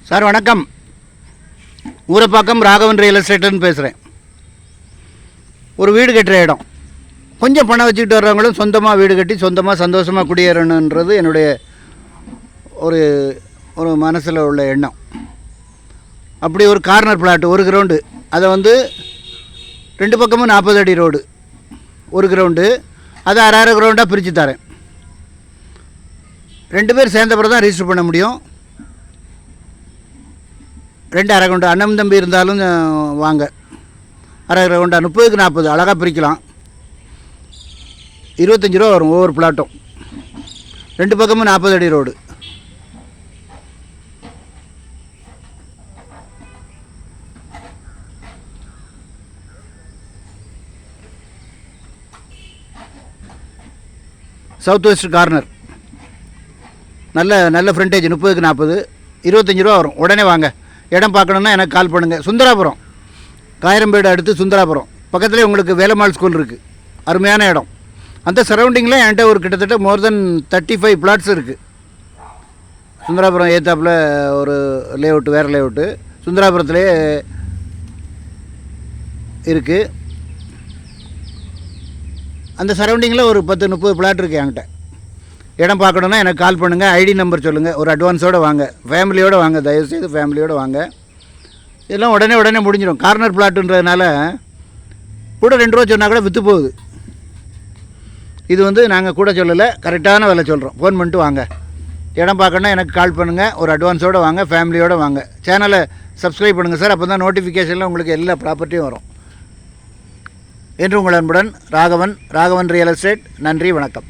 Sir வணக்கம். Urapakkam Raghavan real எஸ்டேட்டுன்னு பேசுகிறேன். ஒரு வீடு கட்டுற இடம், கொஞ்சம் பணம் வச்சுக்கிட்டு வர்றவங்களும் சொந்தமாக வீடு கட்டி சொந்தமாக சந்தோஷமாக குடியேறணுன்றது என்னுடைய ஒரு ஒரு மனசில் உள்ள எண்ணம். அப்படி ஒரு கார்னர் பிளாட்டு, ஒரு கிரவுண்டு, அதை வந்து 2 பக்கமும் 40 அடி ரோடு, ஒரு கிரவுண்டு, அதை அரை கிரவுண்டாக பிரித்து தரேன். 2 பேர் சேர்ந்த பிறகு தான் ரிஜிஸ்டர் பண்ண முடியும். 2 அரை கிரவுண்டு, அண்ணன் தம்பி இருந்தாலும் வாங்க. அரை கிரவுண்டா 30க்கு 40 அழகாக பிரிக்கலாம். 25 ரூபா வரும் ஒவ்வொரு பிளாட்டும். 2 பக்கமும் 40 அடி ரோடு. சவுத் வெஸ்ட் கார்னர், நல்ல ஃப்ரண்டேஜ். 30க்கு 40, 25 ரூபா வரும். உடனே வாங்க. இடம் பார்க்கணுன்னா எனக்கு கால் பண்ணுங்கள். சுந்தராபுரம், காயரம்பேடு அடுத்து சுந்தராபுரம் பக்கத்துலேயே உங்களுக்கு வேலம்மாள் ஸ்கூல் இருக்குது. அருமையான இடம். அந்த சரௌண்டிங்கில் என்கிட்ட ஒரு கிட்டத்தட்ட மோர் தென் 35 பிளாட்ஸ் இருக்குது. சுந்தராபுரம் ஏத்தாப்பில் ஒரு லேஅவுட்டு, வேறு லேஅவுட்டு சுந்தராபுரத்துலேயே இருக்குது. அந்த சரௌண்டிங்கில் ஒரு 10-30 பிளாட் இருக்குது என்கிட்ட. இடம் பார்க்கணுன்னா எனக்கு கால் பண்ணுங்கள். ஐடி நம்பர் சொல்லுங்கள். ஒரு அட்வான்ஸோடு வாங்க, ஃபேமிலியோடு வாங்க, தயவுசெய்து ஃபேமிலியோடு வாங்க. இதெல்லாம் உடனே முடிஞ்சிடும். கார்னர் பிளாட்டுன்றதுனால கூட 2 ரூபா சொன்னால் கூட விற்று போகுது. இது வந்து நாங்கள் கூட சொல்லலை, கரெக்டான விலை சொல்கிறோம். ஃபோன் பண்ணிட்டு வாங்க. இடம் பார்க்கணுன்னா எனக்கு கால் பண்ணுங்கள். ஒரு அட்வான்ஸோடு வாங்க, ஃபேமிலியோடு வாங்க. சேனலை சப்ஸ்கிரைப் பண்ணுங்கள் சார். அப்போ தான் நோட்டிஃபிகேஷனில் உங்களுக்கு எல்லா ப்ராப்பர்ட்டியும் வரும். என்று உங்கள் அன்புடன் ராகவன் ரியல் எஸ்டேட். நன்றி, வணக்கம்.